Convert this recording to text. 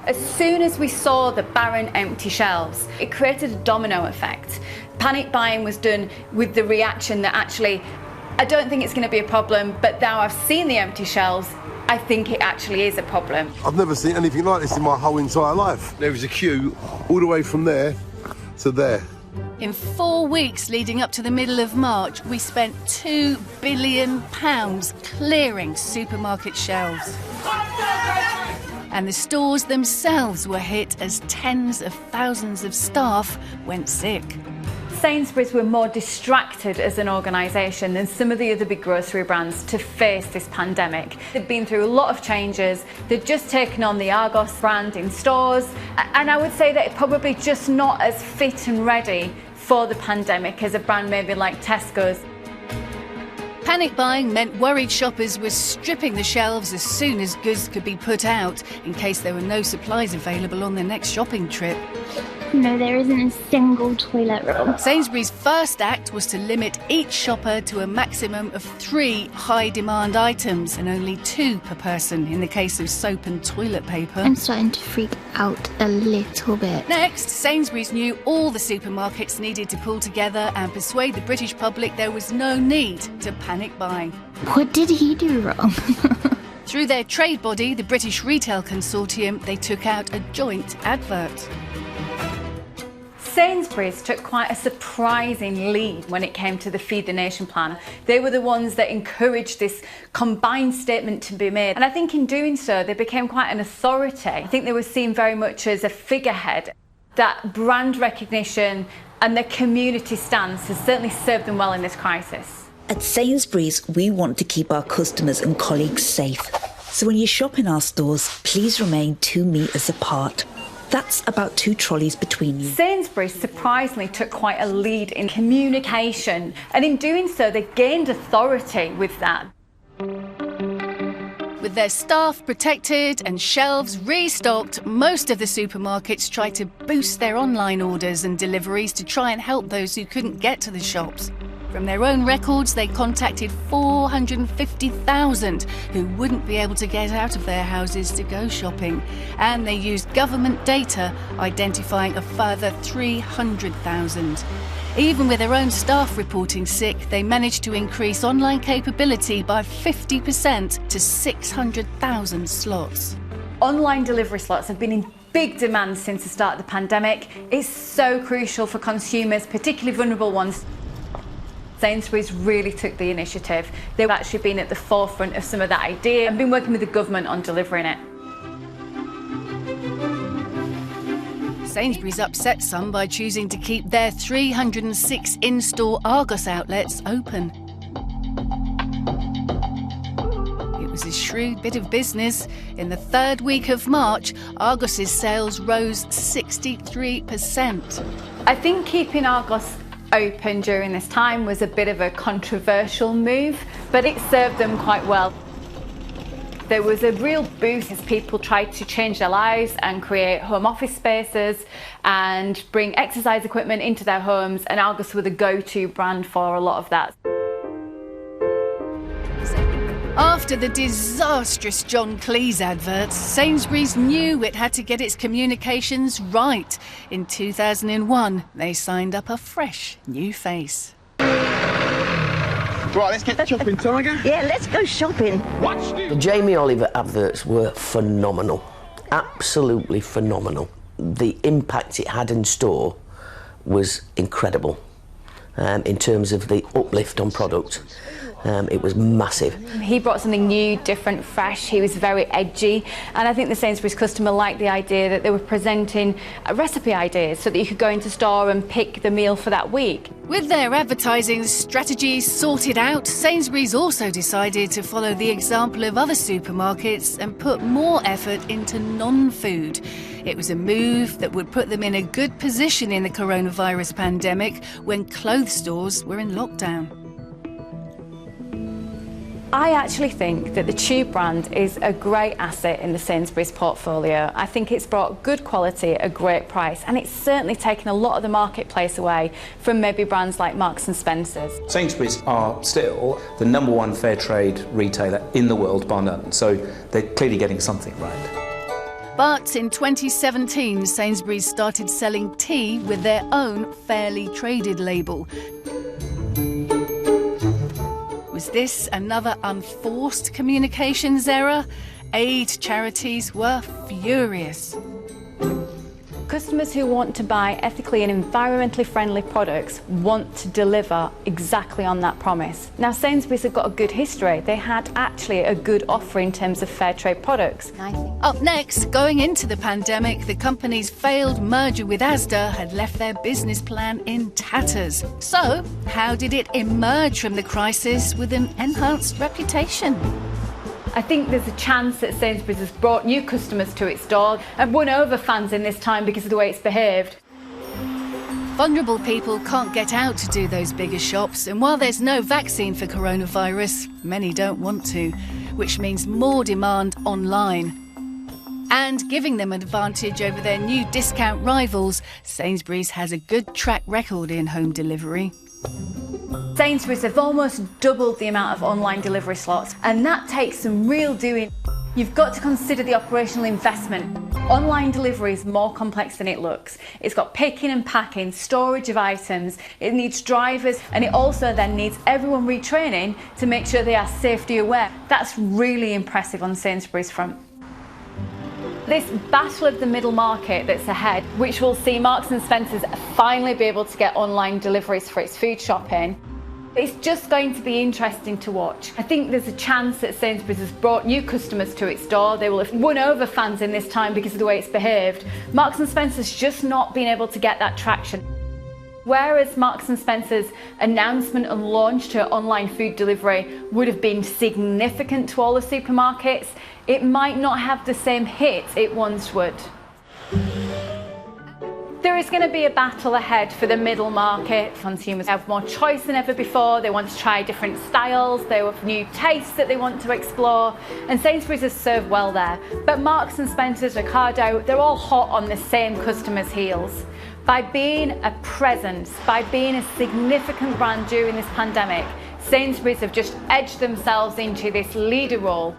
As soon as we saw the barren, empty shelves, it created a domino effect. Panic buying was done with the reaction that actually, I don't think it's going to be a problem, but now I've seen the empty shelves, I think it actually is a problem. I've never seen anything like this in my whole entire life. There was a queue all the way from there to there. In 4 weeks leading up to the middle of March, we spent £2 billion clearing supermarket shelves. And the stores themselves were hit as tens of thousands of staff went sick. Sainsbury's were more distracted as an organisation than some of the other big grocery brands to face this pandemic. They've been through a lot of changes. They've just taken on the Argos brand in stores, and I would say that it's probably just not as fit and ready for the pandemic as a brand maybe like Tesco's. Panic buying meant worried shoppers were stripping the shelves as soon as goods could be put out in case there were no supplies available on their next shopping trip. No, there isn't a single toilet roll. Sainsbury's first act was to limit each shopper to a maximum of 3 high-demand items and only 2 per person in the case of soap and toilet paper. I'm starting to freak out a little bit. Next, Sainsbury's knew all the supermarkets needed to pull together and persuade the British public there was no need to panic buy. What did he do wrong? Through their trade body, the British Retail Consortium, they took out a joint advert. Sainsbury's took quite a surprising lead when it came to the Feed the Nation plan. They were the ones that encouraged this combined statement to be made, and I think in doing so they became quite an authority. I think they were seen very much as a figurehead. That brand recognition and their community stance has certainly served them well in this crisis. At Sainsbury's, we want to keep our customers and colleagues safe. So when you shop in our stores, please remain 2 metres apart. That's about 2 trolleys between you. Sainsbury's surprisingly took quite a lead in communication, and in doing so they gained authority with that. With their staff protected and shelves restocked, most of the supermarkets tried to boost their online orders and deliveries to try and help those who couldn't get to the shops. From their own records, they contacted 450,000 who wouldn't be able to get out of their houses to go shopping. And they used government data identifying a further 300,000. Even with their own staff reporting sick, they managed to increase online capability by 50% to 600,000 slots. Online delivery slots have been in big demand since the start of the pandemic. It's so crucial for consumers, particularly vulnerable ones. Sainsbury's really took the initiative. They've actually been at the forefront of some of that idea and been working with the government on delivering it. Sainsbury's upset some by choosing to keep their 306 in-store Argos outlets open. It was a shrewd bit of business. In the 3rd week of March, Argos's sales rose 63%. I think keeping Argos open during this time was a bit of a controversial move, but it served them quite well. There was a real boost as people tried to change their lives and create home office spaces and bring exercise equipment into their homes, and Argos were the go-to brand for a lot of that. After the disastrous John Cleese adverts, Sainsbury's knew it had to get its communications right. In 2001, they signed up a fresh new face. Right, let's get shopping, Tiger. Yeah, let's go shopping. The Jamie Oliver adverts were phenomenal. Absolutely phenomenal. The impact it had in store was incredible. In terms of the uplift on product. It was massive. He brought something new, different, fresh. He was very edgy, and I think the Sainsbury's customer liked the idea that they were presenting recipe ideas so that you could go into store and pick the meal for that week. With their advertising strategies sorted out, Sainsbury's also decided to follow the example of other supermarkets and put more effort into non-food. It was a move that would put them in a good position in the coronavirus pandemic when clothes stores were in lockdown. I actually think that the Tube brand is a great asset in the Sainsbury's portfolio. I think it's brought good quality at a great price, and it's certainly taken a lot of the marketplace away from maybe brands like Marks and Spencer's. Sainsbury's are still the #1 fair trade retailer in the world, bar none, so they're clearly getting something right. But in 2017, Sainsbury's started selling tea with their own fairly traded label. Was this another unforced communications error? Aid charities were furious. Customers who want to buy ethically and environmentally friendly products want to deliver exactly on that promise. Now, Sainsbury's have got a good history. They had actually a good offer in terms of fair trade products. Up next, going into the pandemic, the company's failed merger with Asda had left their business plan in tatters. So, how did it emerge from the crisis with an enhanced reputation? I think there's a chance that Sainsbury's has brought new customers to its door and won over fans in this time because of the way it's behaved. Vulnerable people can't get out to do those bigger shops, and while there's no vaccine for coronavirus, many don't want to, which means more demand online. And giving them an advantage over their new discount rivals, Sainsbury's has a good track record in home delivery. Sainsbury's have almost doubled the amount of online delivery slots, and that takes some real doing. You've got to consider the operational investment. Online delivery is more complex than it looks. It's got picking and packing, storage of items, it needs drivers, and it also then needs everyone retraining to make sure they are safety aware. That's really impressive on Sainsbury's front. This battle of the middle market that's ahead, which will see Marks & Spencer's finally be able to get online deliveries for its food shopping, it's just going to be interesting to watch. I think there's a chance that Sainsbury's has brought new customers to its door. They will have won over fans in this time because of the way it's behaved. Marks & Spencer's just not been able to get that traction. Whereas Marks & Spencer's announcement and launch to online food delivery would have been significant to all the supermarkets, it might not have the same hit it once would. There is going to be a battle ahead for the middle market. Consumers have more choice than ever before. They want to try different styles. They have new tastes that they want to explore. And Sainsbury's has served well there. But Marks & Spencer's, Ocado, they're all hot on the same customers' heels. By being a presence, by being a significant brand during this pandemic, Sainsbury's have just edged themselves into this leader role.